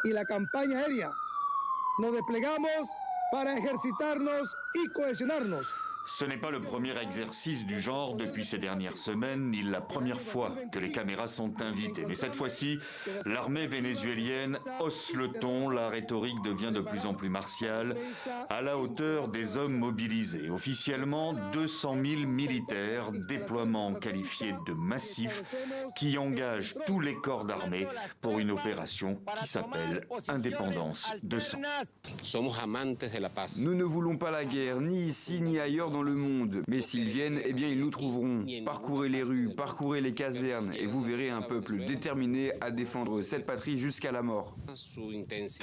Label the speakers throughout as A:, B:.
A: y la campaña aérea. Nos desplegamos para ejercitarnos y cohesionarnos.
B: Ce n'est pas le premier exercice du genre depuis ces dernières semaines, ni la première fois que les caméras sont invitées. Mais cette fois-ci, l'armée vénézuélienne hausse le ton, la rhétorique devient de plus en plus martiale, à la hauteur des hommes mobilisés. Officiellement, 200 000 militaires, déploiement qualifié de massif, qui engage tous les corps d'armée pour une opération qui s'appelle Indépendance de sang.
C: Nous ne voulons pas la guerre, ni ici ni ailleurs dans le monde. Mais s'ils viennent, eh bien ils nous trouveront. Parcourez les rues, parcourez les casernes, et vous verrez un peuple déterminé à défendre cette patrie jusqu'à la mort.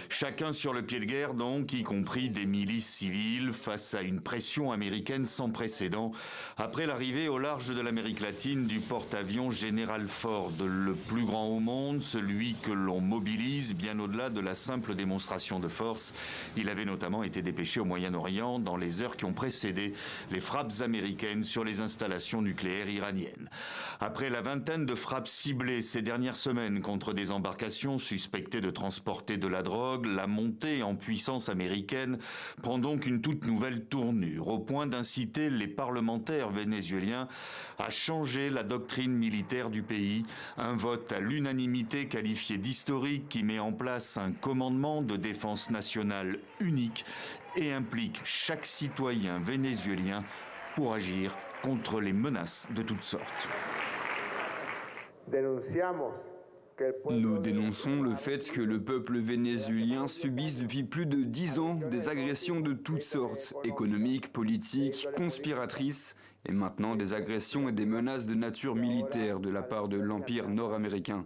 B: Chacun sur le pied de guerre donc, y compris des milices civiles, face à une pression américaine sans précédent, après l'arrivée au large de l'Amérique latine du porte-avions General Ford, le plus grand au monde, celui que l'on mobilise bien au-delà de la simple démonstration de force. Il avait notamment été dépêché au Moyen-Orient dans les heures qui ont précédé les frappes américaines sur les installations nucléaires iraniennes. Après la vingtaine de frappes ciblées ces dernières semaines contre des embarcations suspectées de transporter de la drogue, la montée en puissance américaine prend donc une toute nouvelle tournure, au point d'inciter les parlementaires vénézuéliens à changer la doctrine militaire du pays. Un vote à l'unanimité qualifié d'historique qui met en place un commandement de défense nationale unique et implique chaque citoyen vénézuélien pour agir contre les menaces de toutes sortes.
C: Nous dénonçons le fait que le peuple vénézuélien subisse depuis plus de 10 ans des agressions de toutes sortes, économiques, politiques, conspiratrices, et maintenant des agressions et des menaces de nature militaire de la part de l'Empire nord-américain.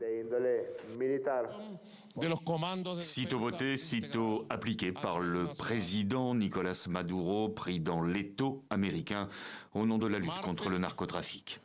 B: Sitôt voté, sitôt appliqué par le président Nicolás Maduro, pris dans l'étau américain au nom de la lutte contre le narcotrafic.